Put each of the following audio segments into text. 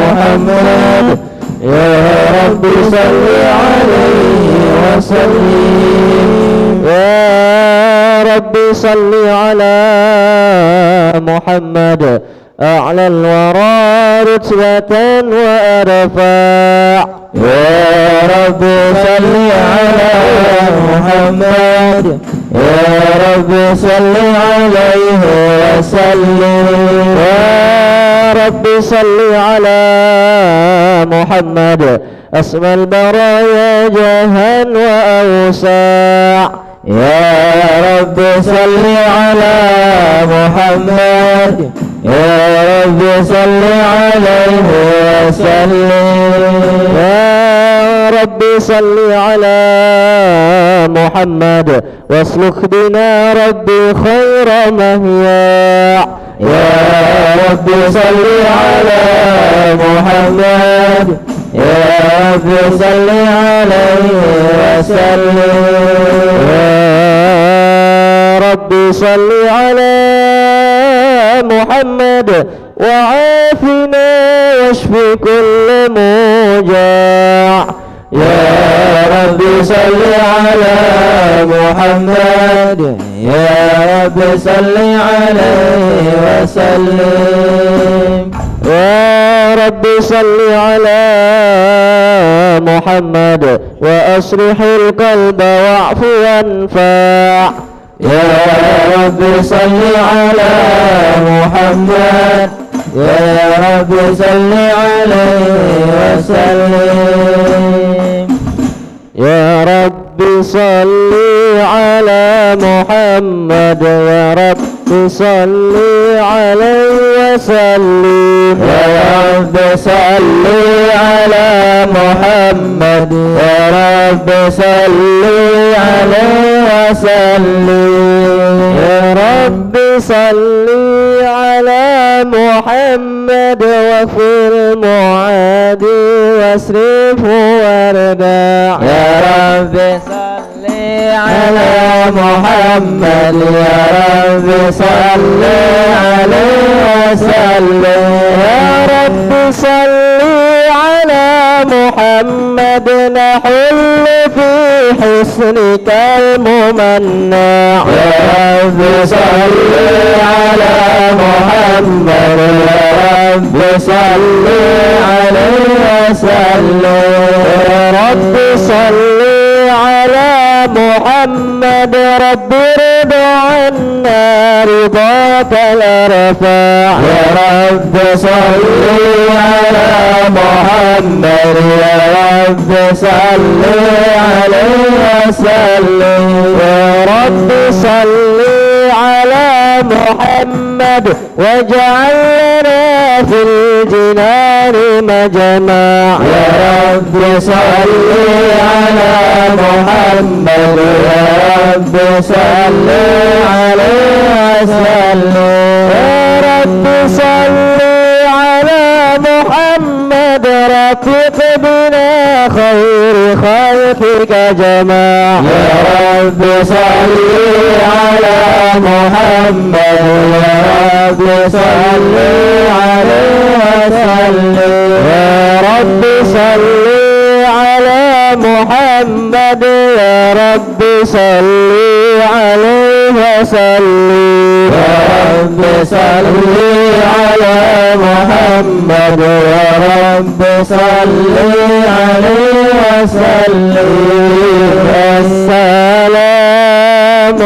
محمد يا رب صل عليه وسلم يا رب صل على محمد أعلى الورى رتبة وأرفع يا رب صل على محمد يا رب صل عليه وسلم يا رب صل على محمد أسمى البرايا جاها وأوسع يا رب صل على محمد يا رب صل عليه وسلم يا رب صل على محمد واسلك بنا ربي خير مهياع يا رب صل على محمد يا رب صل عليه وسلم يا رب صل على محمد وعافنا واشف كل موجع يا رب صل على محمد يا رب صل عليه وسلم يا رب صل على محمد وأصلح القلب واعف وانفع يا رب صل على محمد يا رب صل عليه وسلم يا رب صل على محمد يا رب صل عليه وسلم يا رب صل على محمد يا رب صل عليه وسلم يا رب صل على محمد واغفر المعادي واصرفه وارجع يا رب صل على محمد يا رب صل عليه وسلم يا رب صل على محمد نحل في حسنك الممنع يا رب صل على محمد يا رب صل عليه وسلم يا رب صل على محمد رب رضا عنا رضاك الأرفع يا رب صل على محمد يا رب صل عليه وسلم يا رب صل على محمد واجعلنا في الجنان مجمع يا رب صل على محمد يا رب صل عليه وسلم يا رب صل على محمد رفيق بنا خير خلقك جماع يا رب صل على محمد يا رب صل عليه وسلم يا رب صل على محمد يا رب صل عليه وسلم يا رب صل على محمد يا رب صل عليه وسلم السلام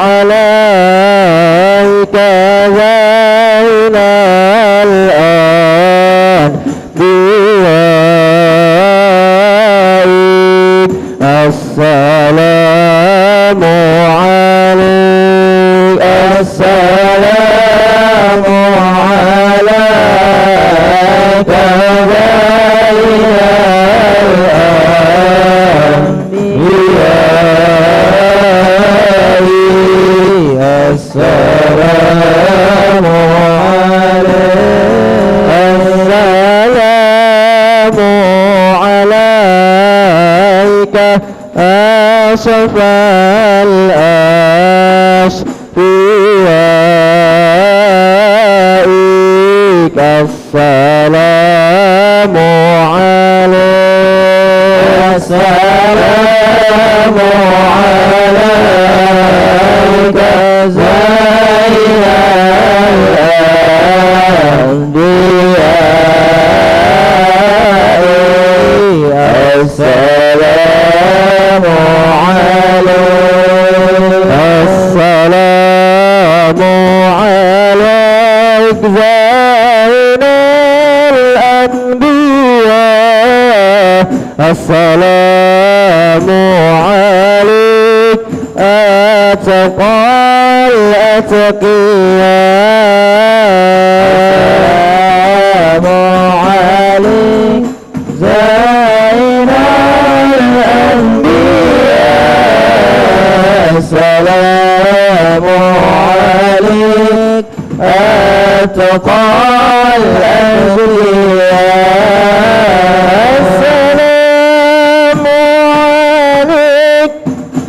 عليك زين الآن بوائد السلام عليك السلام عليك زين الأنبياء السلام عليك أصفى الأصفياء السلام عليك السلام عليك زين الأنبياء السلام عليك السلام عليك زين الأنبياء السلام عليك أتقى الأتقياء عليك زين الأنبياء السلام عليك أتقى الأتقياء السلام عليك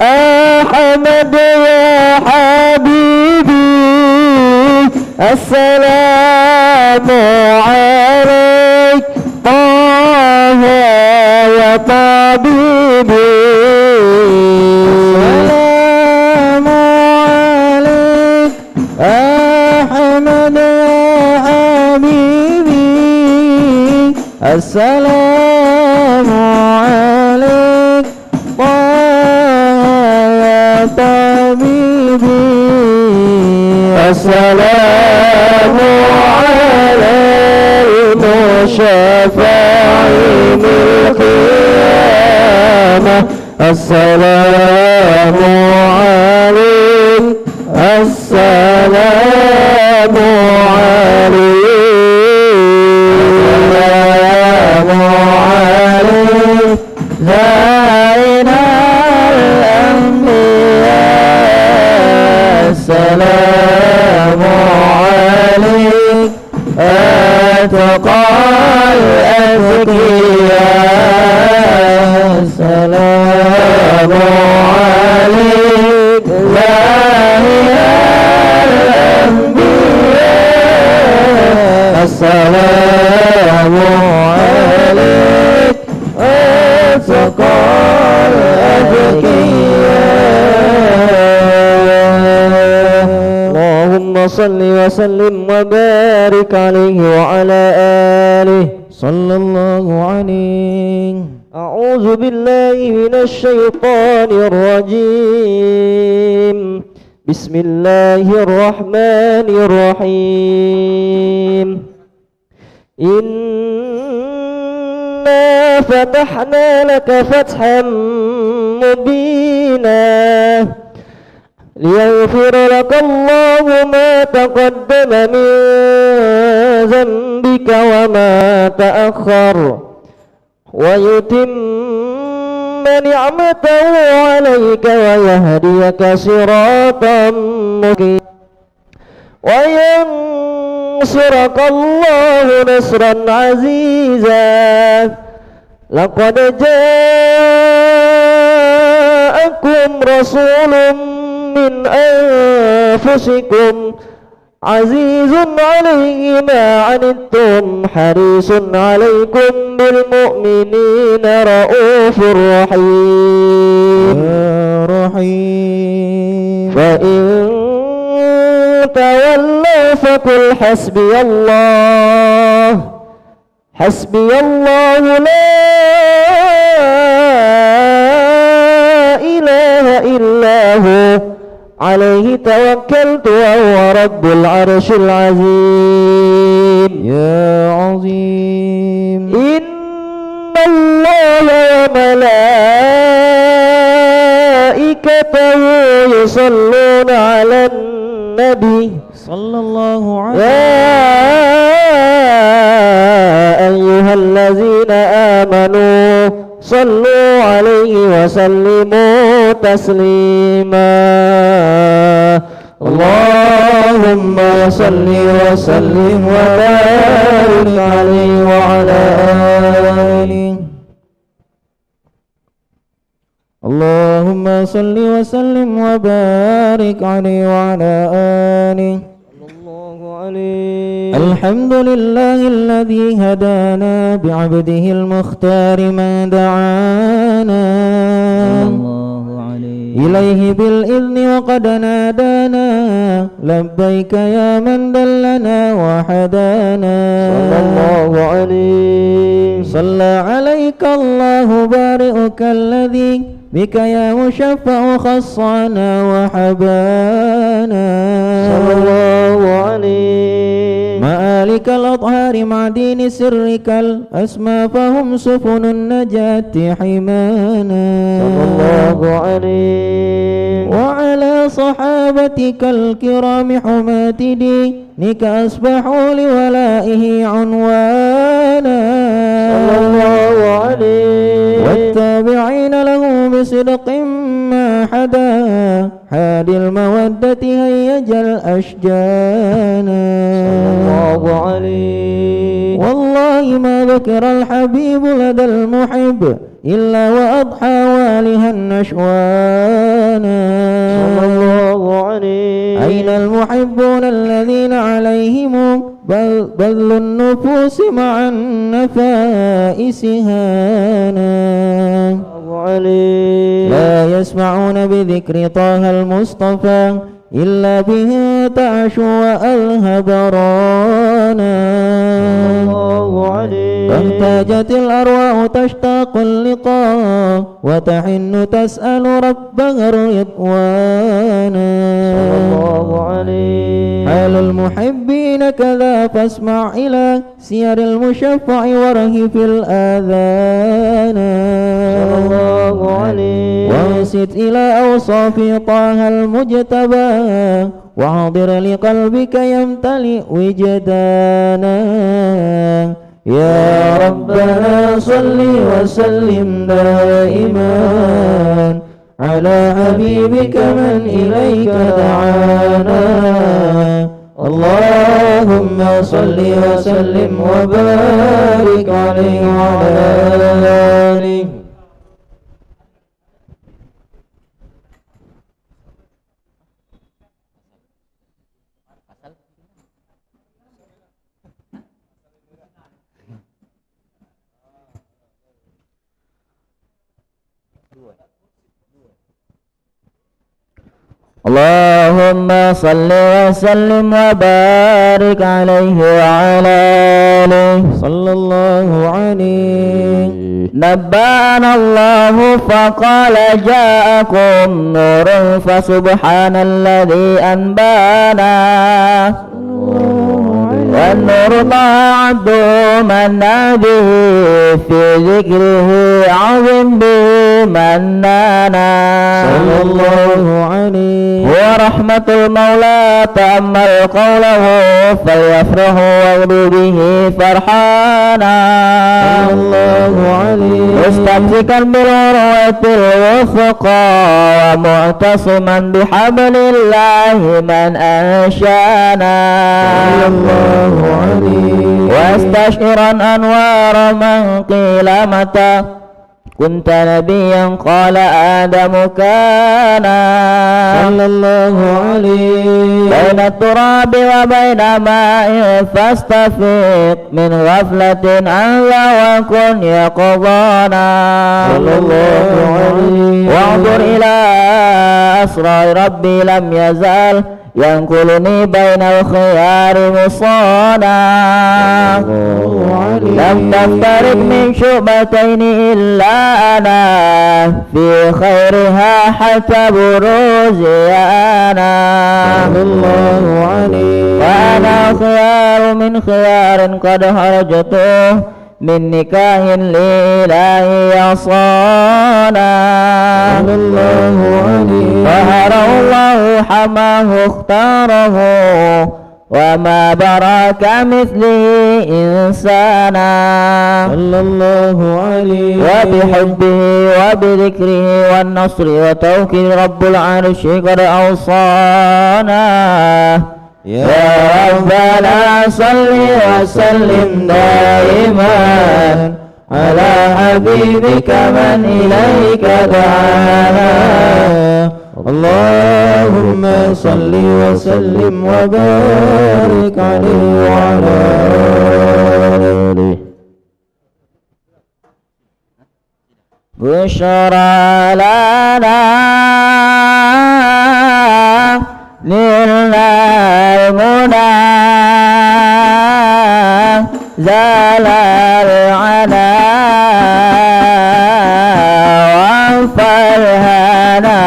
أحمد يا حبيبي السلام عليك طه يا طبيبي السلام عليك أحمد يا حبيبي السلام عليك يا طبيبي السلام على المشفع بالقيامة السلام عليك السلام عليك زين الأنبياء السلام عليك أتقى الأتقياء السلام عليك زين الأنبياء السلام عليك أتقى الأتقياء اللهم صل وسلم وبارك عليه وعلى آله صلى الله عليه. أعوذ بالله من الشيطان الرجيم. بسم الله الرحمن الرحيم. إنا فتحنا لك فتحا مبينا ليغفر لك الله ما تقدم من ذنبك وما تأخر ويتم نعمته عليك ويهديك صراطا مستقيما وينصرك الله نصرا عزيزا. لقد جاءكم رسول من أنفسكم عزيز عليه ما عنتم حريص عليكم بالمؤمنين رؤوف رحيم. فإن تولوا فقل حسبي الله حسبي الله لا إله إلا هو عليه توكلت وهو رب العرش العظيم. يا عظيم. إن الله وملائكته يصلون على النبي صلى الله عليه وسلم. يا أيها الذين آمنوا صلوا عليه وسلموا تسليما. اللهم صل وسلم وبارك عليه وعلى آله. اللهم صل وسلم وبارك عليه وعلى آله. صلى الله عليه الحمد لله الذي هدانا بعبده المختار من دعانا إليه بالإذن وقد نادانا لبيك يا من دلنا وحدانا صلى الله عليه صلى عليك الله بارئك الذي بك يا مشفع خصنا وحبانا صلى الله عليه مآلك الأطهار مع دين سرك الأسمى فهم سفن النجاة حمانا صلى الله عليه وعلى صحابتك الكرام حماة دينك أصبحوا لولائه عنوانا صلى الله عليه والتابعين له بصدق ما حدا هادي المودة هيج الأشجانا صلى الله عليه والله ما ذكر الحبيب لدى المحب إلا وأضحى والها نشوانا صلى الله عليه أين المحبون الذين عليهم بذل النفوس مع النفائس هانا لا يسمعون بذكر طه المصطفى إلا به تعش وألهب رانا فاحتاجت الأرواح تشتاق اللقاء وتحن تسأل ربها الرضوانا حال المحبين كذا فاسمع إلى سير المشفع ورهف الآذان وانصت إلى أوصاف طه المجتبى وحاضر لقلبك يمتلئ وجدانا يا ربنا صل وسلم دائما على حبيبك من إليك دعانا اللهم صل وسلم وبارك عليه وعلى آله اللهم صل وسلم وبارك عليه وعلى آله صلى الله عليه نبأنا الله فقال جاءكم نور فسبحان الذي أنبانا والنور ما عبده من به في ذكره عظم به منانا صلى الله عليه ورحمة المولى تأمل قوله فيفرح ويرضي به فرحانا صلى الله عليه مستمسكا بالعروة الوثقى ومعتصما بحبل الله من أنشانا صلى الله عليه واستشعرا أنوار من قيل متى كنت نبيا قال آدم كان صلى الله عليه بين التراب وبين ماء فاستفيق من غفلة أنذا وكن يقظانا صلى الله عليه واعذر إلى أسرار ربي لم يزال ينقلني بين الخيار مصانا لم تفترق من شعبتين إلا أنا في خيرها حتى بروزي أنا الله عليه وأنا خيار من خيار قد هرجته من نكاه لإلهي يصانا الله عليه فهره الله حماه اختاره وما براك مثله إنسانا صلى الله عليه وبحبه وبذكره والنصر وتوكيل رب العرش قد أوصانا يا ربنا صل وسلم دائما على حبيبك من إليك دعانا اللهم صل وسلم وبارك عليه وعلى آله. بشرى لنا نلنا المنى زال العنا وانفرهنا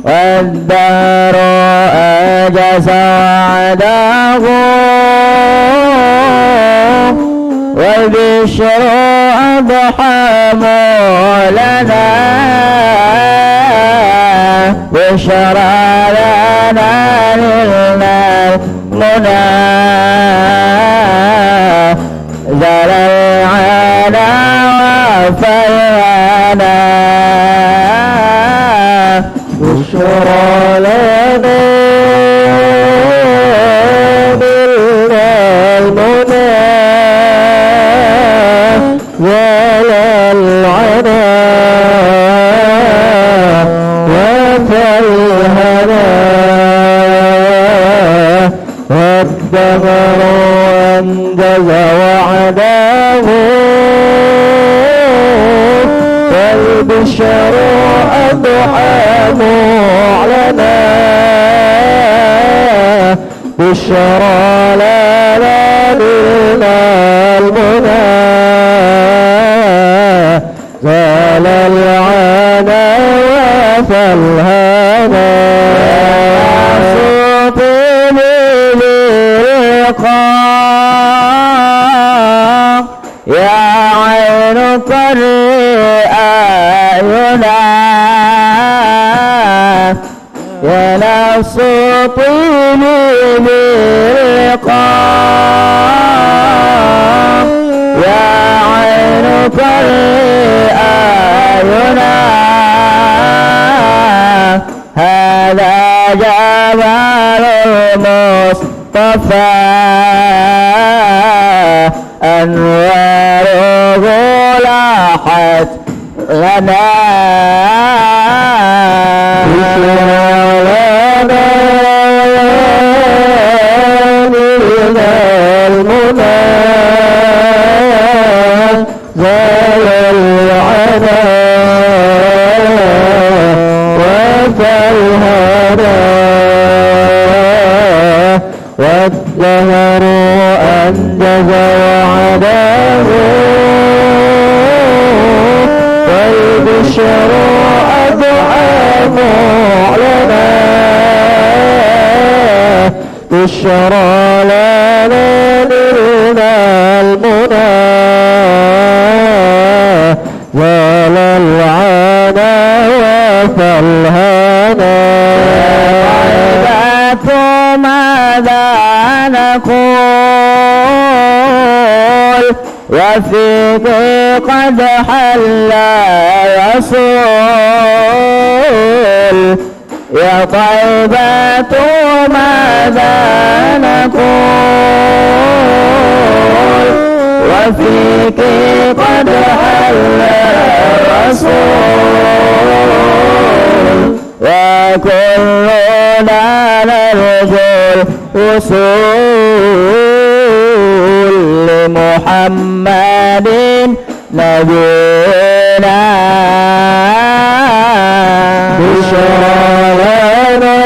والدار أجز وعده والبشر أضحى لنا بشرى لنا نلنا المنى زال العنا وفرهنا بشرى لنا نلنا المنى زال العنا وفرهنا والدهر أنجز وعده والبشر أضحى معلنا بشرى لنا نلنا المنى زال العنا وفالهنا يا عين قرئ أعينا يا نفس طيبي باللقاء يا عين قرئ أعينا هذا جمال المصطفى أنواره لاحت لنا نلنا المنى زال العنا وفالهنا والدهر أنجز وعده والبشر أضحى معلنا بشرى لنا نلنا المنى زال العنا وفالهنا طيبة ماذا نقول وفيك قد حل رسول يا طيبة ماذا نقول وفيك قد حل رسول وكلنا نرجو الوصول لمحمد نبينا بشرى لنا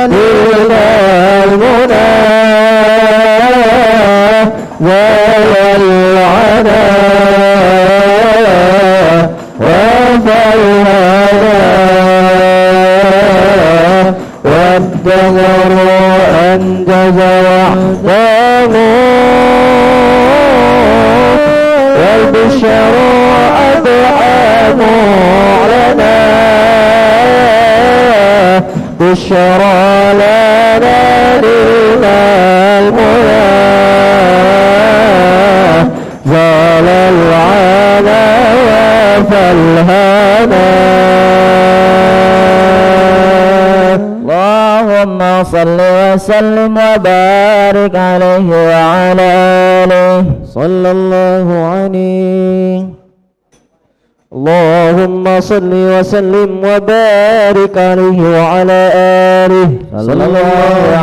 نلنا المنى زال العنا وفالهنا والدهر أنجز وعده والبشر أضحى معلنا بشرى لنا نلنا المنى زال العنا وفالهنا اللهم صل وسلم وبارك عليه وعلى آله صلى الله عليه اللهم صل وسلم وبارك عليه وعلى آله صلى الله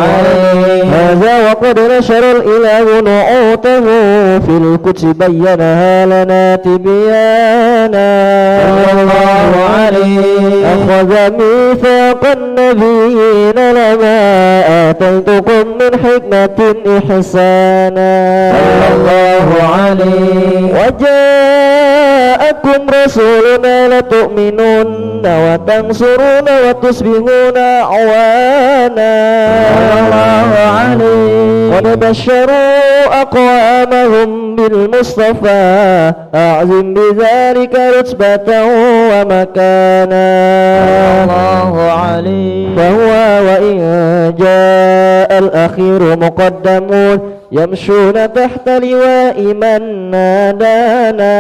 عليه. هذا وقد نشر الإله نعوته في القدس بينها لنا تبيانا صلى الله عليه. أخذ ميثاق النبيين لما آتيتكم من حكمة إحسانا صلى الله عليه. وجاءكم رسولنا لتؤمنون وتنصرون وتصبحون أعوانا صلى الله عليه. ونبشروا أقوامهم بالمصطفى أعظم بذلك رتبة ومكانا صلى الله عليه. فهو وإن جاء الأخير مقدمون يمشون تحت لواء من نادانا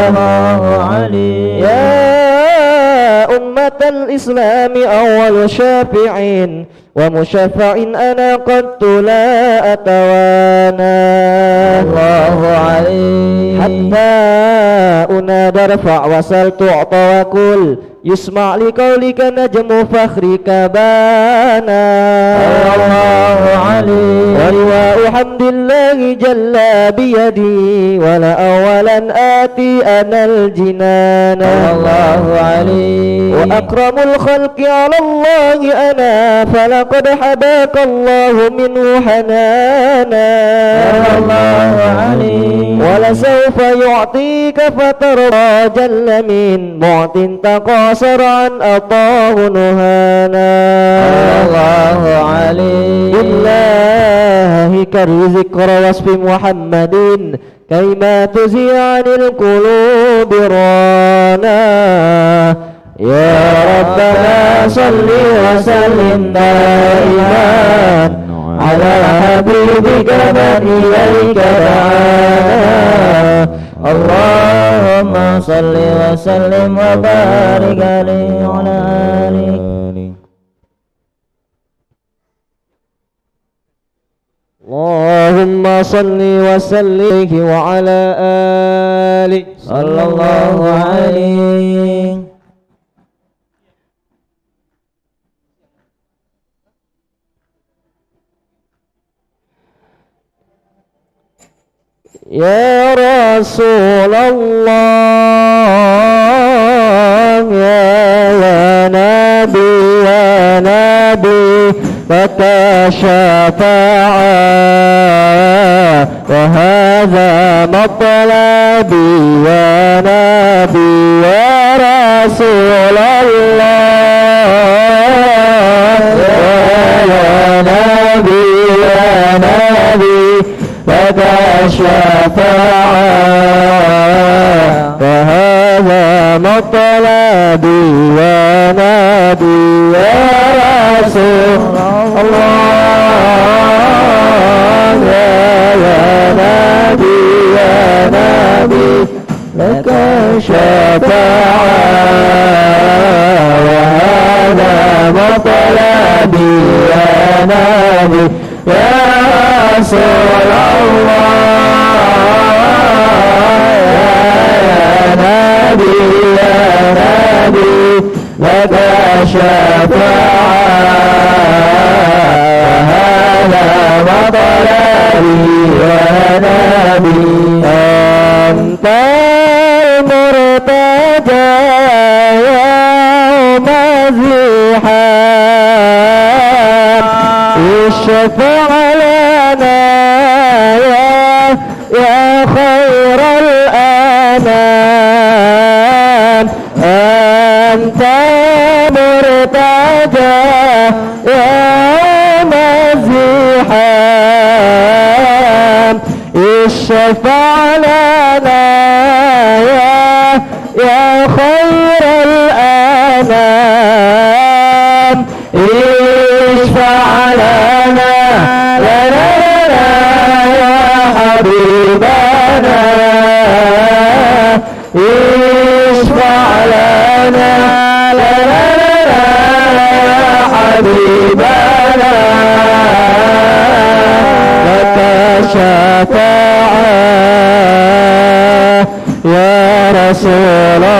الله عليه. يا أمة الإسلام أول شافع ومشفع أنا قد لا أتوانى الله عليه. حتى أنادى ارفع وسل تعطى وكل يسمع لقولك نجم فخرك بانا الله عليه. ولواء حمد الله جل بيدي ولا أولا آتي أنا الجنان الله عليه. وأكرم الخلق على الله أنا فلقد حباك الله منه حنانا الله عليه. ولسوف يعطيك فترضى جل من معط تقاصر عن أطاه نهانا الله عليه. بالله كر ذكر وصف محمد كيما تزيع عن القلوب رانا يا ربنا صل وسلم دائما على حبيبك من إليك دعانا اللهم صل وسلم وبارك عليه وعلى آله. اللهم صل وسلم وعلى آله صلى الله عليه. يا رسول الله يا نبي يا نبي لك شفاعة وهذا مطلبي يا نبي يا رسول الله يا نبي يا نبي لك شفاعة وهذا مطلبي يا نبي يا رسول الله يا نبي يا نبي لك شفاعة وهذا مطلبي يا نبي يا رسول الله يا نبي يا نبي لك شفاعة وهذا مطلبي يا نبي أنت المرتجى يوم الزحام اشفع لنا يا خير الأنام أنت مرتجى يوم الزحام اشفع لنا يا خير الأنام اشفع لنا يا حبيبنا اشفع لنا يا حبيبنا لك شفاعة يا رسول الله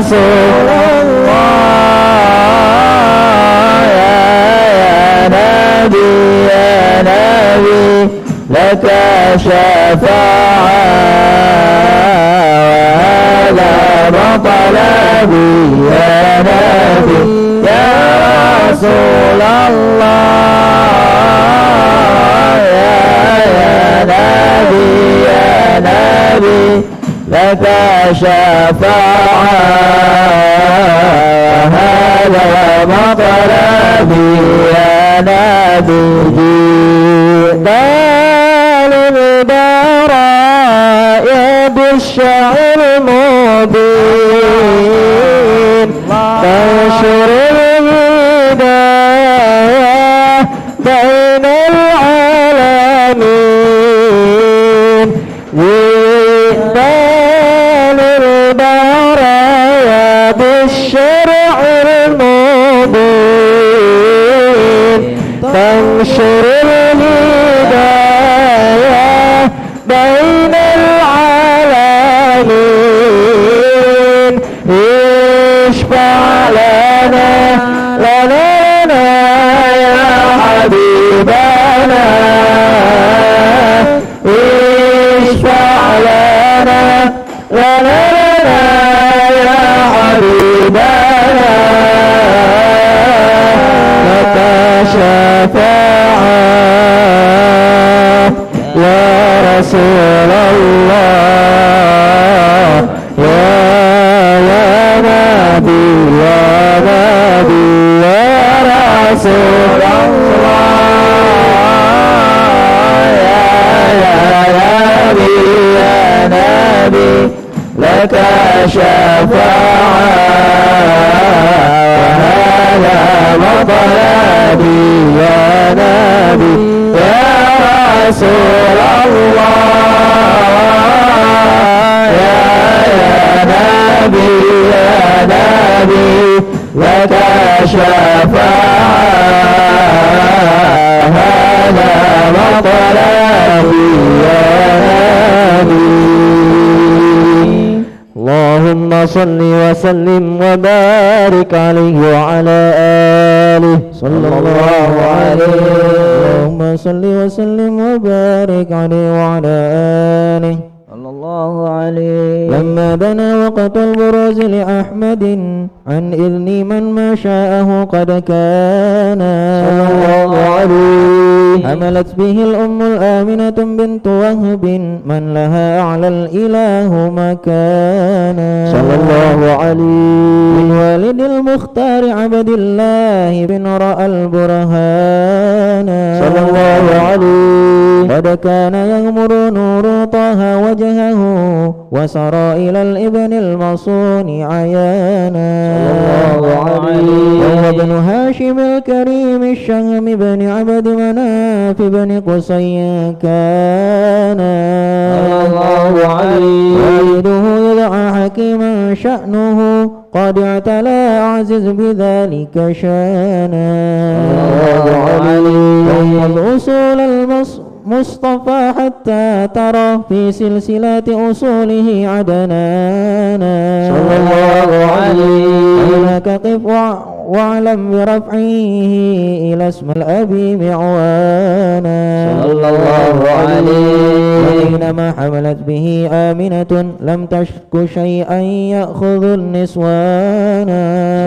رسول الله يا نبي لك شفاعة وهذا مطلبي يا نبي يا رسول الله يا نبي لك شفاعة وهذا مطلبي يا نبي للبرايا بالشعر المبين تنشر الهداية بين العالمين للبرايا بالشرع المبين تنشر الهداية بين العالمين اشفع لنا يا حبيبنا اشفع لنا يا حبيبنا لك شفاعة يا رسول الله يا نبي يا رسول الله يا نبي لك شفاعة وهذا مطلبي يا نبي يا رسول الله يا نبي لك شفاعة هذا مطلبي يا نبي. اللهم صل وسلم وبارك عليه وعلى آله صلى الله عليه. اللهم صل وسلم وبارك عليه وعلى آله صلى الله عليه. لما بنى وقت البروز لأحمد عن إذن من ما شاءه قد كان صلى الله عليه. حملت به الأم الآمنة بنت وهب من لها أعلى الإله مكانا صلى الله عليه. من والد المختار عبد الله بن رأى البرهان صلى الله عليه. قد كان يغمر نور طه وجهه وسرى إلى الابن المصون عيانا صلى الله عليه. وهو ابن هاشم الكريم الشهم بن عبد مناف بن قصي كان صلى الله عليه. والده يدعى حكيما شأنه قد اعتلى أعزز بذلك شانا صلى الله عليه. وهو أصول مصطفى حتى ترى في سلسلة أصوله عدنانا صلى الله عليه. هناك قف واعلم برفعه إلى اسم الأبي معوانا صلى الله عليه. وحينما حملت به آمنة لم تشك شيئا يأخذ النسوانا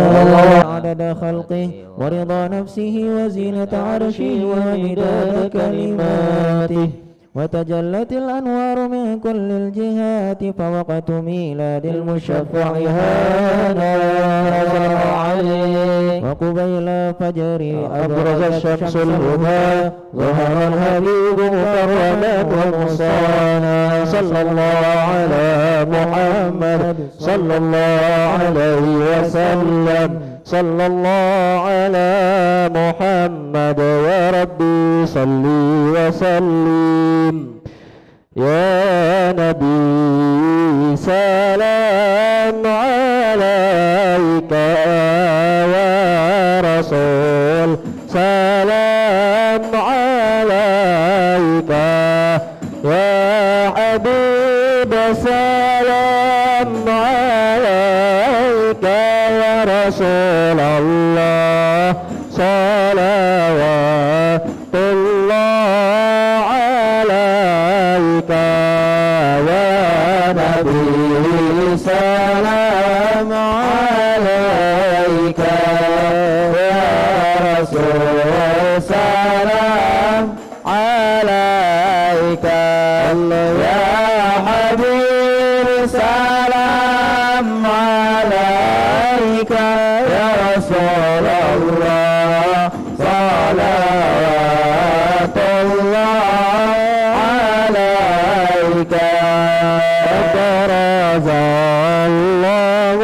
صلى الله عدد خلقه ورضا نفسه وزينة عرشه ومداد كلماته. وتجلت الأنوار من كل الجهات فوقت ميلاد المشفع هانا عليه. وقبيل فجر أبرز الشمس الهدى ظهر الحبيب مكرما ومصانا صلى الله على محمد صلى الله عليه وسلم صلى الله على محمد يا ربي صلي وسلم. يا نبي سلام عليك يا رسول سلام عليك يا حبيب سلام عليك رسول الله صلوات الله عليك يا نبي سلام عليك يا رسول سلام عليك يا حبيب سلام عليك يا رسول الله صلوات الله عليك برز الله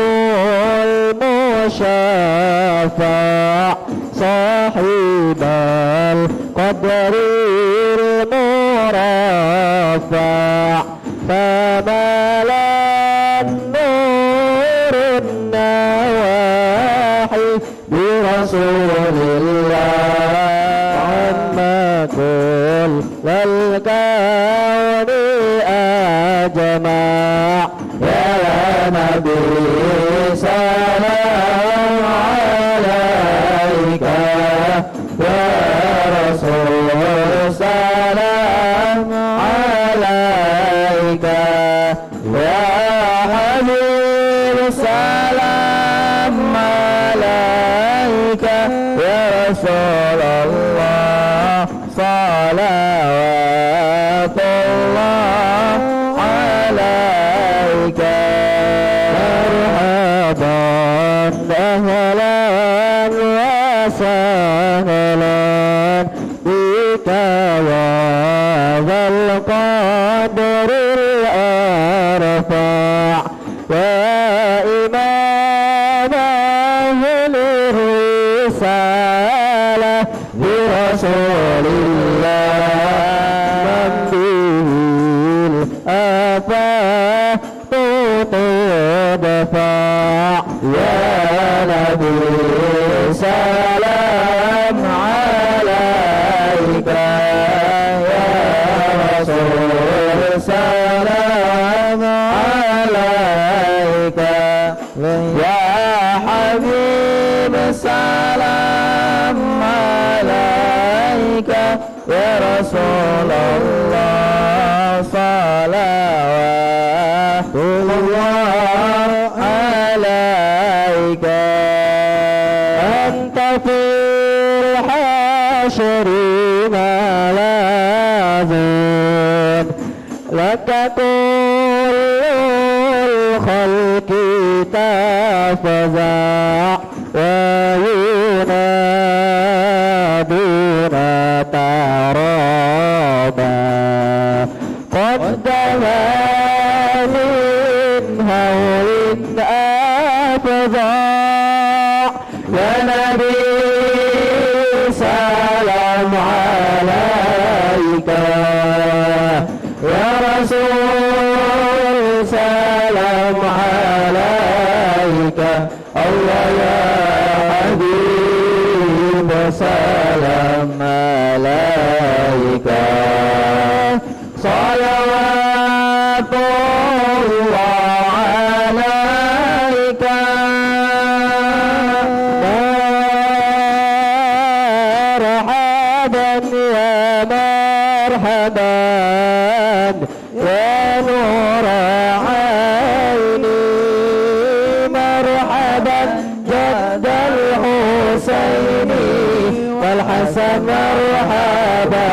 المشفع صاحب القدر المرفع فملا النور النواحي برسول الله عما كل الكون أجمع يا نبي سلام عليك يا رسول سلام عليك يا حبيب سلام عليك يا رسول الله صلوات الله عليك مرحبا أهلا وسهلا بك وذا القدر الأرفع يا إمام أهل الرسالة برسول الله من به الآفات تدفع يا نبي سلام عليك يا رسول سلام عليك يا حبيب سلام عليك يا رسول الله صلوات الله عليك أنت في الحشر ملاذ لك كل الخلق تفزع وينادون ترابا قدما من هول أفظع يا نبي سلام عليك يا رسول سلام عليك الله يا حبيب سلام عليك صلوات الله عليك مرحبا يا مرحبا يا نور عيني مرحبا جد الحسين والحسن مرحبا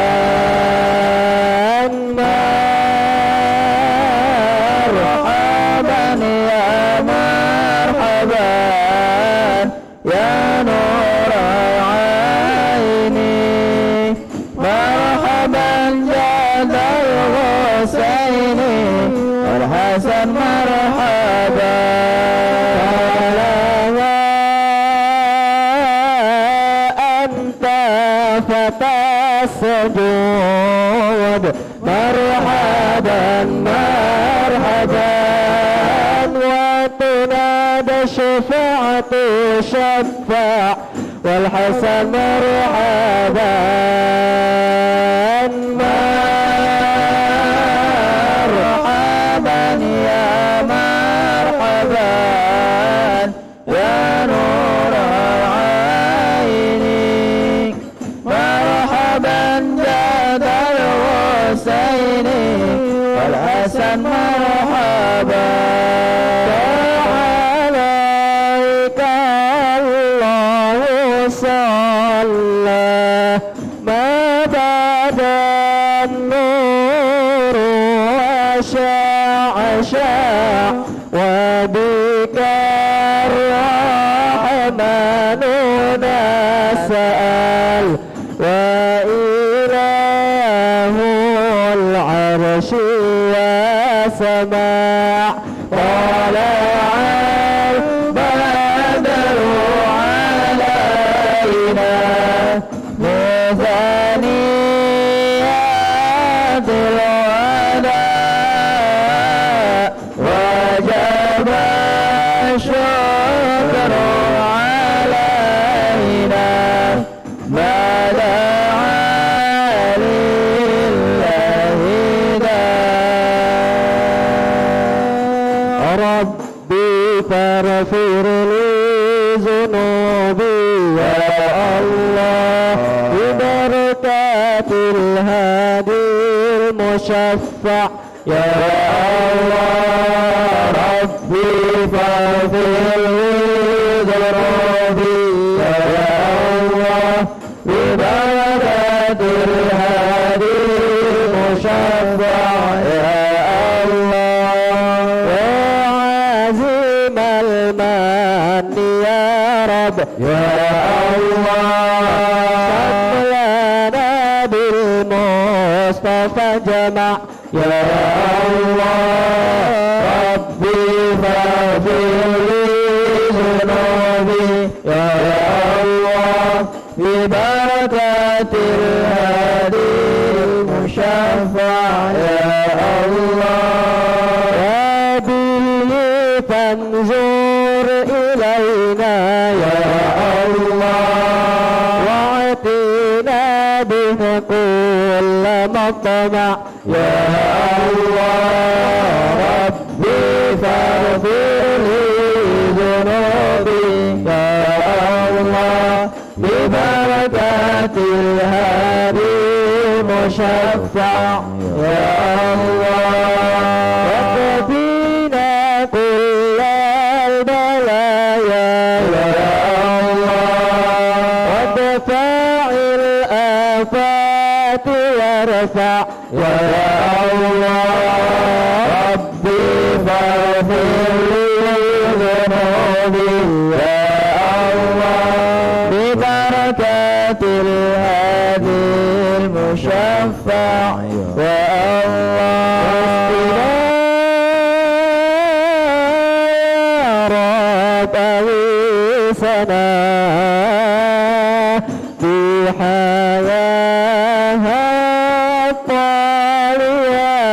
مرحبا يا مرحبا يا نور عيني مرحبا جد الحسين والحسن مرحبا أنت فتى السجود مرحبا مرحبا وتنادى الشفاعة شفع والحسن مرحبا مرحبا يا مرحبا يا نور الرحمن نسأل وإله العرش وسماع طلع البدر علينا بثنيات الوداع وجب الشكر علينا ما دعا لله داع ربي فاغفر لي ذنوبي يا الله ببركة الهادي المشفع يا الله ربي فاغفر لي ذنوبي يا الله ببركة الهادي المشفع يا الله يا عظيم المن يا رب يا الله شملنا بالمصطفى جمع يا الله ربي فاغفر لي ذنوبي يا الله ببركة الهادي المشفع يا الله ربي فانظر إلينا يا الله واعطنا به كل مطمع يا الله ربي فاغفر لي ذنوبي يا الله ببركة الهادي المشفع يا الله وكفينا كل البلايا يا الله وادفع الآفات وارفع يا الله ربي فاغفر لي ذنوبي يا الله ببركة الهادي المشفع يا الله يا رب أغيثنا في حياها الطالية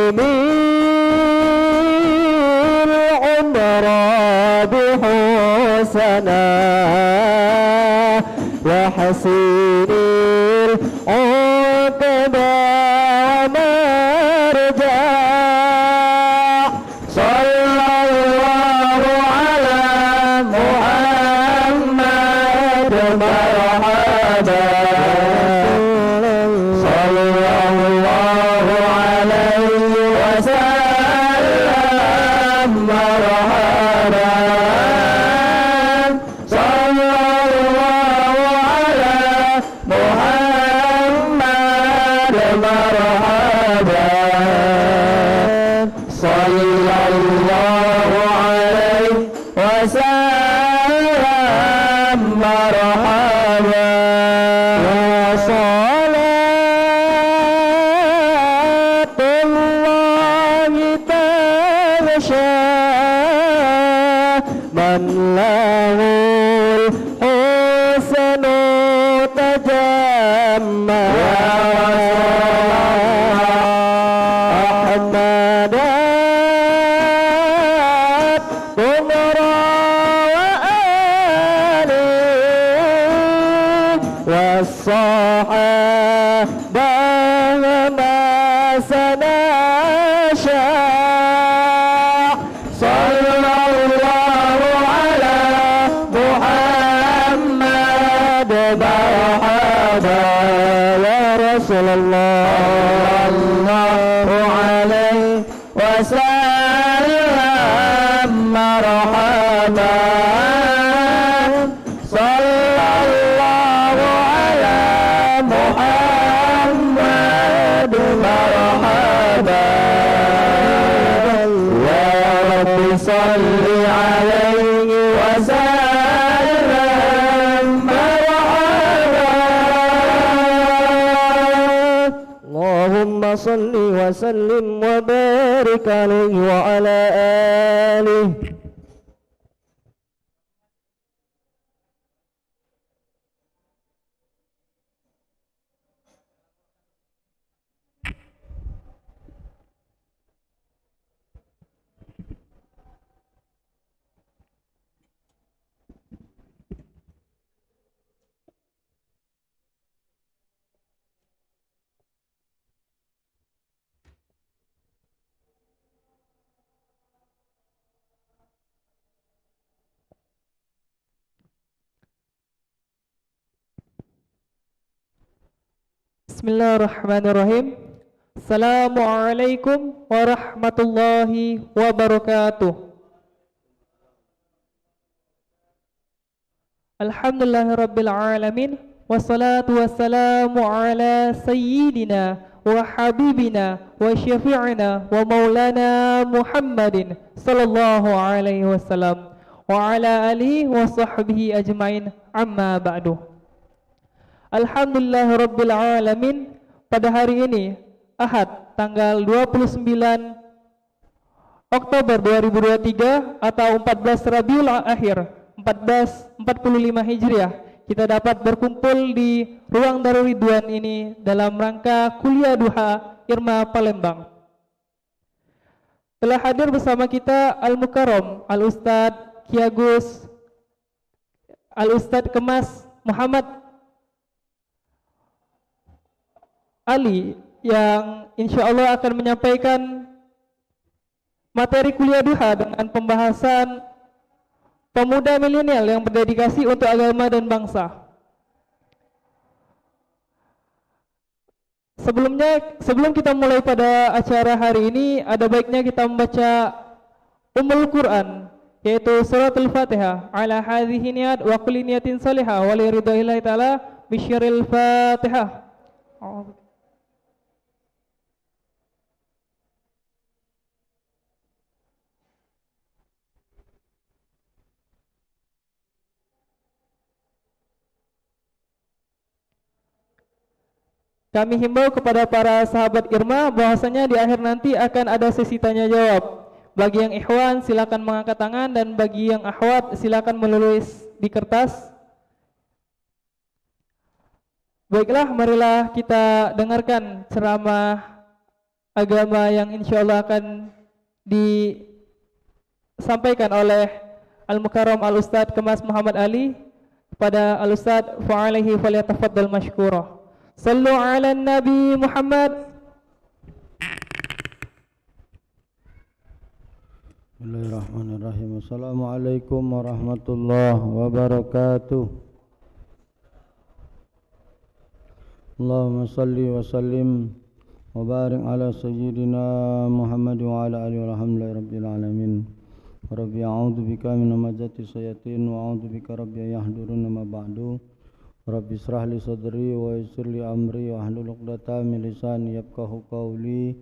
وختمي العمر بحسنا وحسين العقبى ومرجع صلى الله على محمد مرحبا صلى الله عليه وسلم مرحبا صلى الله على محمد مرحبا صلى الله عليه وسلم مرحبا وصلاة الله تغشى من له الحسن تجمع أحمد تمرى وآله والصحابة ما سنشاء صلى الله على محمد مرحبا يا رسول الله الله عليه وسلم مرحبا صلى الله على محمد مرحبا يا رب صل عليه وسلم مرحبا. اللهم صل وسلم وبارك عليه وعلى آله. Bismillahirrahmanirrahim. Assalamualaikum warahmatullahi wabarakatuh. Alhamdulillahirabbil alamin wassalatu wassalamu ala sayyidina wa habibina wa syafi'ina wa maulana Muhammadin sallallahu alaihi wasallam wa ala alihi wa sahbihi ajmain, amma ba'du. Alhamdulillahirabbil alamin, pada hari ini Ahad tanggal 29 Oktober 2023 atau 14 Rabiul Akhir 1445 Hijriah, kita dapat berkumpul di ruang Darul Ridwan ini dalam rangka kuliah duha Irma Palembang. Telah hadir bersama kita Al-Mukarram Al-Ustadz Ki Agus Al-Ustadz Kemas Muhammad Ali yang insya Allah akan menyampaikan materi kuliah duha dengan pembahasan pemuda milenial yang berdedikasi untuk agama dan bangsa. Sebelum kita mulai pada acara hari ini, ada baiknya kita membaca Ummul Quran, yaitu suratul Fatihah. Ala hadhihi niyat wa kulli niyatin salihah wa li ridwa'illahi ta'ala bisyaril Fatihah. Kami himbau kepada para sahabat Irma bahwasanya di akhir nanti akan ada sesi tanya jawab. Bagi yang ikhwan silakan mengangkat tangan, dan bagi yang akhwat silakan menulis di kertas. Baiklah, marilah kita dengarkan ceramah agama yang insya Allah akan disampaikan oleh Al-Mukarram Al-Ustadz Kemas Muhammad Ali kepada Al-Ustadz fa'alaihi falyatafaddal mashkurah. Sallu ala Nabi Muhammad. Bismillahirrahmanirrahim. Assalamualaikum warahmatullahi wabarakatuh. Allahumma salli wa sallim wa barik ala sayyidina Muhammad wa ala alihi walhamdulillahi rabbil alamin. Rabbi a'udzu bika min hamazati syayatin wa a'udzu bika rabbi yahdurun ma ba'du. Rabbi israh li sadri wa yassir li amri wa hlul 'uqdatam min lisani yafqahu qawli.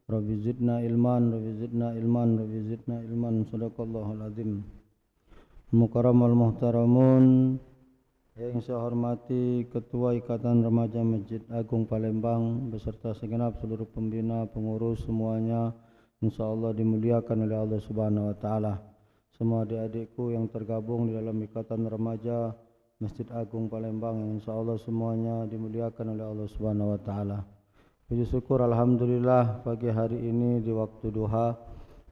Rabbi zidna ilman, Rabbi zidna ilman, Rabbi zidna ilman. Shadaqallahul azim. Mukarramal muhtaramun, yang saya hormati Ketua Ikatan Remaja Masjid Agung Palembang beserta segenap seluruh pembina, pengurus semuanya, insyaallah dimuliakan oleh Allah Subhanahu wa taala. Semua adik-adikku yang tergabung di dalam Ikatan Remaja Masjid Agung Palembang yang insyaallah semuanya dimuliakan oleh Allah Subhanahu wa taala. Puji syukur alhamdulillah pagi hari ini di waktu duha,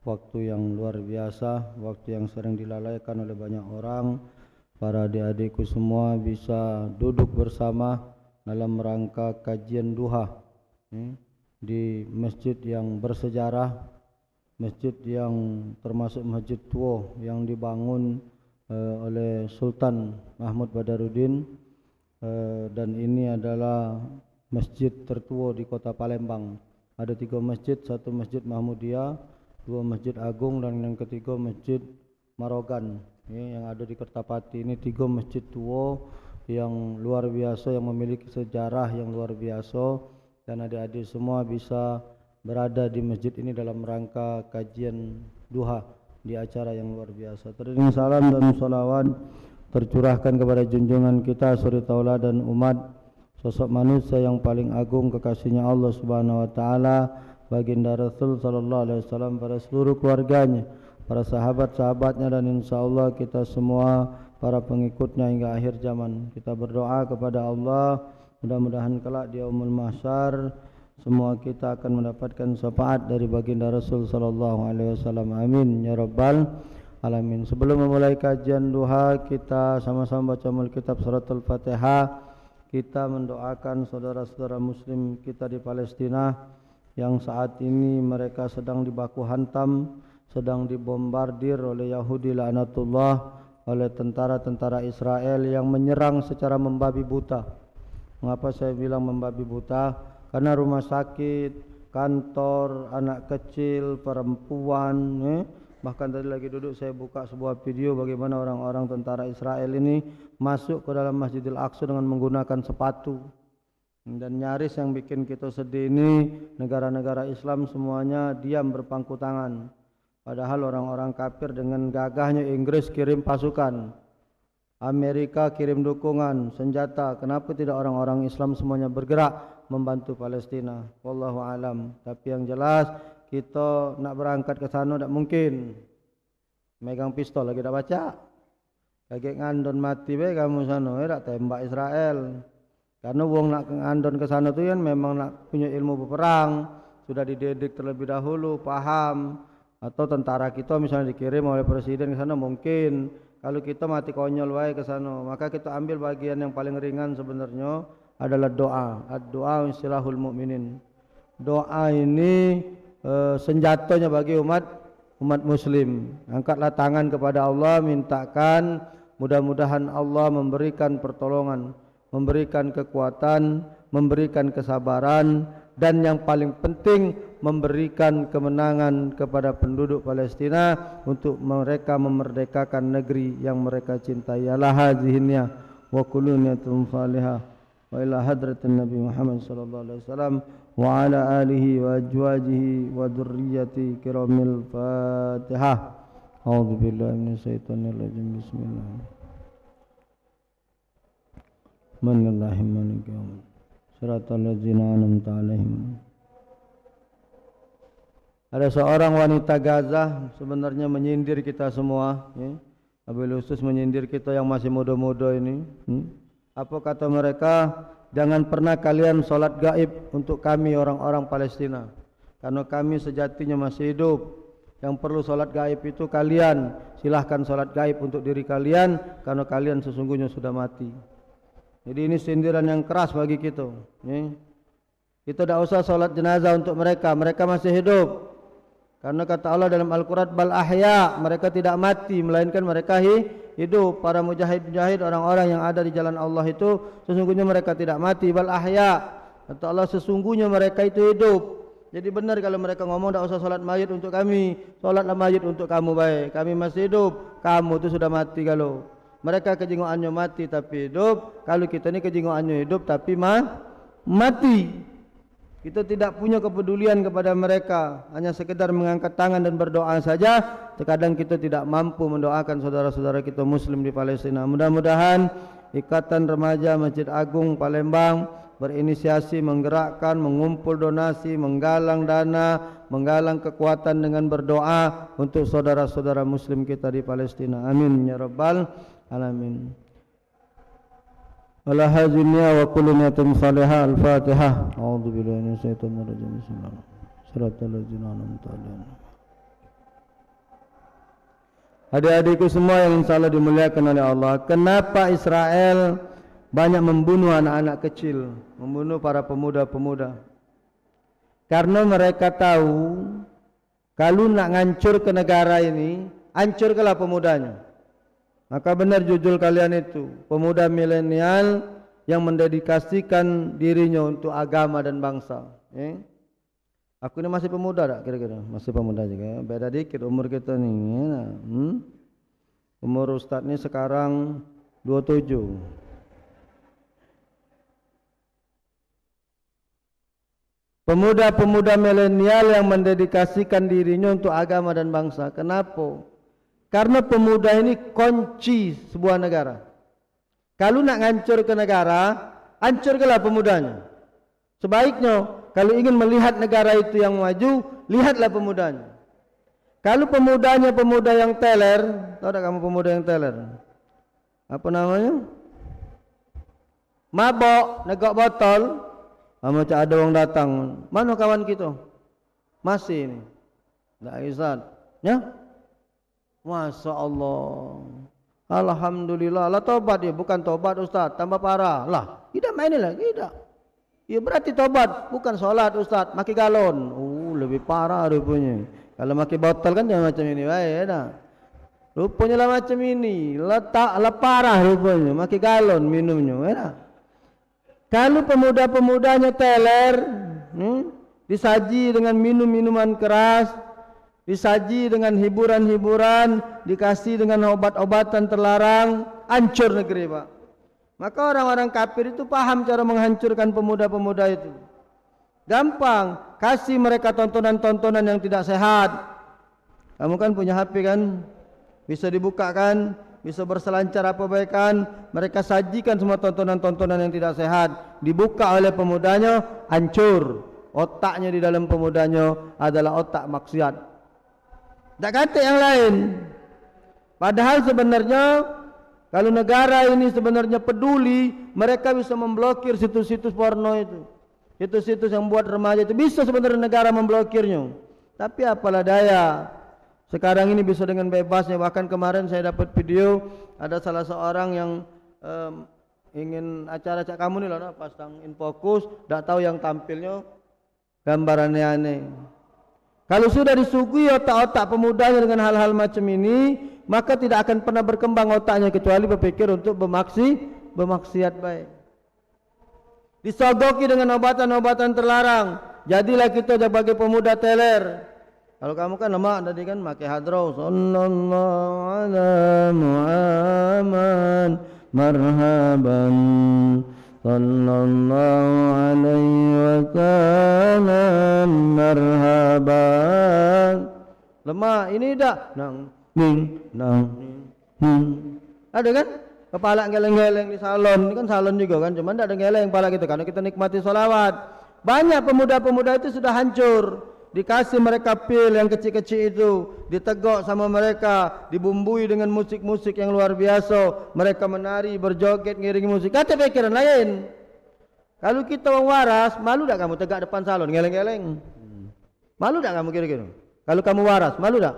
waktu yang luar biasa, waktu yang sering dilalaikan oleh banyak orang. Para adik-adikku semua bisa duduk bersama dalam rangka kajian duha di masjid yang bersejarah, masjid yang termasuk masjid tua yang dibangun oleh Sultan Mahmud Badarudin, dan ini adalah masjid tertua di kota Palembang. Ada 3 masjid, 1 masjid Mahmudiyah, 2 masjid agung, dan yang ketiga masjid Marogan yang ada di Kertapati. Ini 3 masjid tua yang luar biasa, yang memiliki sejarah yang luar biasa, dan adik-adik semua bisa berada di masjid ini dalam rangka kajian duha di acara yang luar biasa. Teriring salam dan salawat tercurahkan kepada junjungan kita suri tauladan umat, sosok manusia yang paling agung, kekasihnya Allah Subhanahu wa taala, baginda Rasul sallallahu alaihi wasallam, para seluruh keluarganya, para sahabat-sahabatnya, dan insyaallah kita semua para pengikutnya hingga akhir zaman. Kita berdoa kepada Allah mudah-mudahan kelak di yaumul mahsyar semua kita akan mendapatkan syafaat dari baginda Rasul sallallahu alaihi wasallam. Amin ya rabbal alamin. Sebelum memulai kajian duha, kita sama-sama baca kitab suratul Fatihah. Kita mendoakan saudara-saudara muslim kita di Palestina yang saat ini mereka sedang dibaku hantam, sedang dibombardir oleh Yahudi laknatullah, oleh tentara-tentara Israel yang menyerang secara membabi buta. Mengapa saya bilang membabi buta? Karena rumah sakit, kantor, anak kecil, perempuan, bahkan tadi lagi duduk saya buka sebuah video bagaimana orang-orang tentara Israel ini masuk ke dalam Masjidil Aqsa dengan menggunakan sepatu. Dan nyaris yang bikin kita sedih ini, negara-negara Islam semuanya diam berpangku tangan. Padahal orang-orang kafir dengan gagahnya Inggris kirim pasukan, Amerika kirim dukungan, senjata. Kenapa tidak orang-orang Islam semuanya bergerak membantu Palestina? Wallahu alam. Tapi yang jelas kita nak berangkat ke sana tak mungkin. Megang pistol lagi dah baca. Lagi ngandon mati be kamu sana, tak tembak Israel. Karena wong nak ngandon ke sana tu kan memang nak punya ilmu berperang, sudah dididik terlebih dahulu, paham. Atau tentara kita misalnya dikirim oleh presiden ke sana, mungkin kalau kita mati konyol wae ke sana, maka kita ambil bagian yang paling ringan sebenarnya adalah doa. Ad-doa istilahul mukminin. Doa ini senjatanya bagi umat muslim. Angkatlah tangan kepada Allah, mintakan mudah-mudahan Allah memberikan pertolongan, memberikan kekuatan, memberikan kesabaran, dan yang paling penting memberikan kemenangan kepada penduduk Palestina untuk mereka memerdekakan negeri yang mereka cintai. Ala hadhihi wa kullu niyatin salihah wa ila hadratin Nabi Muhammad sallallahu alaihi wasallam wa ala alihi wa azwajihi wa dzurriyyati kiramil Fatihah. A'udzu billahi minasyaitonir rajim. Bismillah. Bismillahirrahmanirrahim. Siratal ladzina an'amta 'alaihim. Ada seorang wanita Gaza sebenarnya menyindir kita semua, ya. Wabil khusus menyindir kita yang masih muda-muda ini. Apa kata mereka? Jangan pernah kalian solat gaib untuk kami orang-orang Palestina, karena kami sejatinya masih hidup. Yang perlu solat gaib itu kalian. Silahkan solat gaib untuk diri kalian, karena kalian sesungguhnya sudah mati. Jadi ini sindiran yang keras bagi kita, ya. Kita tidak usah solat jenazah untuk mereka, mereka masih hidup. Karena kata Allah dalam Al-Quran, bal ahya, mereka tidak mati, melainkan mereka hidup. Para mujahid-mujahid, orang-orang yang ada di jalan Allah itu sesungguhnya mereka tidak mati, bal ahya. Kata Allah sesungguhnya mereka itu hidup. Jadi benar kalau mereka ngomong tidak usah solat mayit untuk kami, solatlah mayit untuk kamu baik. Kami masih hidup, kamu itu sudah mati. Kalau mereka kejingoannya mati tapi hidup, kalau kita ini kejingoannya hidup tapi mati. Kita tidak punya kepedulian kepada mereka, hanya sekedar mengangkat tangan dan berdoa saja. Terkadang kita tidak mampu mendoakan saudara-saudara kita muslim di Palestina. Mudah-mudahan Ikatan Remaja Masjid Agung Palembang berinisiasi menggerakkan, mengumpul donasi, menggalang dana, menggalang kekuatan dengan berdoa untuk saudara-saudara muslim kita di Palestina. Amin ya rabbal alamin. Ala hadhihi wa kullu niyatin salihah. Al-Fatihah. A'udzu billahi minasyaitonir rajim. Bismillah. Shiratal ladzina an'amta 'alaihim. Adik-adikku semua yang insyaallah dimuliakan oleh Allah, kenapa Israel banyak membunuh anak-anak kecil, membunuh para pemuda-pemuda? Karena mereka tahu kalau nak ngancur ke negara ini, hancurkanlah pemudanya. Maka benar jujur kalian itu, pemuda milenial yang mendedikasikan dirinya untuk agama dan bangsa. Aku ini masih pemuda tak kira-kira? Masih pemuda juga. Beda dikit umur kita ni. Umur Ustaz ni sekarang 27. pemuda-pemuda milenial yang mendedikasikan dirinya untuk agama dan bangsa. Kenapa? Karena pemuda ini kunci sebuah negara. Kalau nak hancur ke negara, hancurkanlah pemudanya. Sebaiknya, kalau ingin melihat negara itu yang maju, lihatlah pemudanya. Kalau pemudanya pemuda yang teler, tahu tak kamu pemuda yang teler? Apa namanya? Mabok, negok botol. Macam ada orang datang. Mana kawan kita? Masih ini. Tak kisah. Ya? Masya Allah. Alhamdulillah. Lah tobat dia. Bukan tobat Ustaz. Tambah parah. Lah. Tidak main lah. Tidak. Ya berarti tobat. Bukan solat Ustaz. Maki galon. Lebih parah rupanya. Kalau maki botol kan jangan macam ini. Baik dah. Rupanya lah macam ini. Lah parah rupanya. Maki galon minumnya. Dah. Kalau pemuda-pemudanya teler. Disaji dengan minum-minuman keras. Disaji dengan hiburan-hiburan, dikasih dengan obat-obatan terlarang, hancur negeri Pak. Maka orang-orang kafir itu paham cara menghancurkan pemuda-pemuda itu. Gampang, kasih mereka tontonan-tontonan yang tidak sehat. Kamu kan punya HP kan, bisa dibukakan, bisa berselancar apa baikan. Mereka sajikan semua tontonan-tontonan yang tidak sehat, dibuka oleh pemudanya, hancur. Otaknya di dalam pemudanya adalah otak maksiat. Tak kata yang lain. Padahal sebenarnya kalau negara ini sebenarnya peduli, mereka bisa memblokir situs-situs porno itu. Situs-situs yang buat remaja itu bisa sebenarnya negara memblokirnya. Tapi apalah daya. Sekarang ini bisa dengan bebasnya. Bahkan kemarin saya dapat video ada salah seorang yang ingin acara cak kamu ni lah, pasang in fokus, tak tahu yang tampilnya gambarannya aneh. Kalau sudah disuguhi otak-otak pemudanya dengan hal-hal macam ini, maka tidak akan pernah berkembang otaknya kecuali berpikir untuk bermaksiat baik. Disogoki dengan obatan-obatan terlarang. Jadilah kita sebagai pemuda teler. Kalau kamu kan lemak tadi kan pakai hadrah sallallahu ala Muhammad marhaban sallallahu alaihi wasallam marhaban. Lemah ini dah nang ning. Ada kan kepala geleng-geleng di salon. Ini kan salon juga kan, cuma tidak ada geleng kepala kita karena kita nikmati salawat. Banyak pemuda-pemuda itu sudah hancur. Dikasih mereka pil yang kecil-kecil itu, ditegok sama mereka, dibumbui dengan musik-musik yang luar biasa. Mereka menari, berjoget, ngiringi musik. Kata pikiran lain. Kalau kita orang waras, malu tak kamu tegak depan salon, geleng-geleng? Malu tak kamu kira-kira? Kalau kamu waras, malu tak?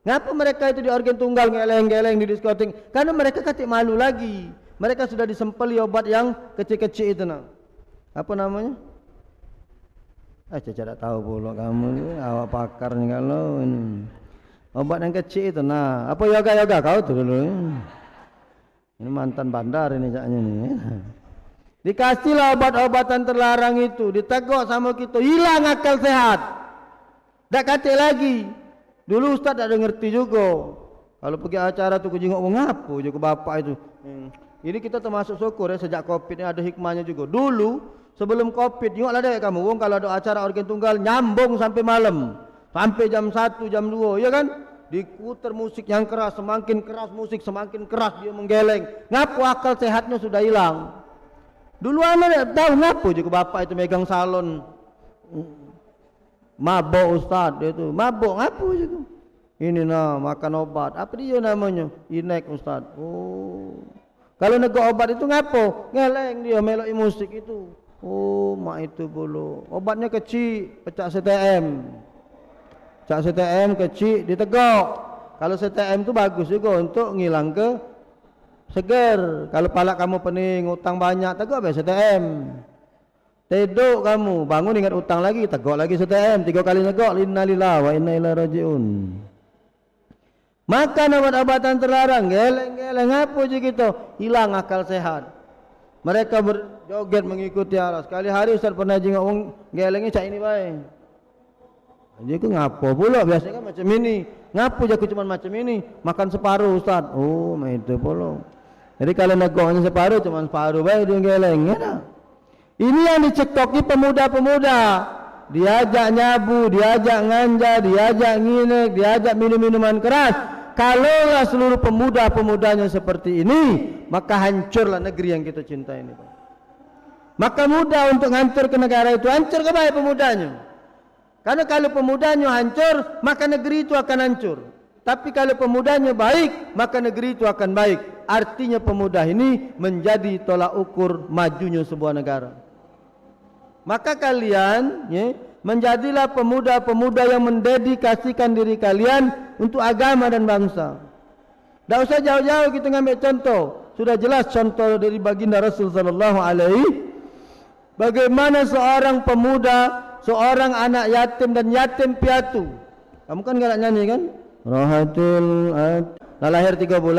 Ngapa mereka itu di organ tunggal, geleng-geleng di diskotik? Karena mereka kata malu lagi. Mereka sudah disempeli obat yang kecil-kecil itu. Apa namanya? Saya tak tahu pula kamu ni, awak pakar ni kalau ini. Obat yang kecil itu, nah, apa yoga-yoga kau tu dulu. Ini mantan bandar ini caknya ni. Dikasihlah obat-obatan terlarang itu, ditegok sama kita, hilang akal sehat. Tak kata lagi. Dulu Ustaz tak ada ngerti juga. Kalau pergi acara tu kujingok mengapu je ke bapak itu. Ini kita termasuk syukur ya, sejak Covid ni ada hikmahnya juga. Dulu sebelum Covid, tengoklah dek kamu, wong kalau ada acara organ tunggal nyambung sampai malam, sampai jam 1, jam 2, ya kan? Diputar musik yang keras, semakin keras musik, semakin keras dia menggeleng. Ngapu akal sehatnya sudah hilang. Dulu anak tahu ngapu juga bapak itu megang salon. Mabok Ustaz dia tu, mabok ngapu juga. Ini nah makan obat, apa dia namanya? Inek Ustaz. Oh, kalau negok obat itu ngapu, ngeleng dia meloi musik itu. Oh, mak itu pula. Obatnya kecil, pecah CTM. Pecah CTM kecil ditegok. Kalau CTM tu bagus juga untuk ngilang ke seger. Kalau palak kamu pening, utang banyak, tegok be CTM. Tidur kamu, bangun ingat utang lagi, tegok lagi CTM, 3 kali negok, innalillahi wa inna ilaihi rajiun. Makan obat-obatan terlarang, geleng-geleng apa je kita, hilang akal sehat. Mereka berjoget mengikuti arah. Sekali hari Ustaz pernah jenguk orang gelengnya cak ini baik. Dia ke ngapo pula, biasanya kan macam ini. Ngapo je aku cuma macam ini, makan separuh Ustaz. Oh, itu pula. Jadi kalau negoknya separuh, cuma separuh baik dia geleng, ya tak? Ini yang dicekoki pemuda-pemuda. diajak nyabu, diajak nganja, diajak nginek, diajak minum-minuman keras. Kalaulah seluruh pemuda-pemudanya seperti ini, maka hancurlah negeri yang kita cintai ini. Maka mudah untuk hancur ke negara itu, hancur ke baik pemudanya. Karena kalau pemudanya hancur, maka negeri itu akan hancur. Tapi kalau pemudanya baik, maka negeri itu akan baik. Artinya pemuda ini menjadi tolak ukur majunya sebuah negara. Maka kalian menjadilah pemuda-pemuda yang mendedikasikan diri kalian untuk agama dan bangsa. Tak usah jauh-jauh kita ambil contoh. Sudah jelas contoh dari baginda Rasul sallallahu alaihi. Bagaimana seorang pemuda, seorang anak yatim dan yatim piatu. Kamu kan galak nyanyi kan? Rohatil lahir 3 bulan.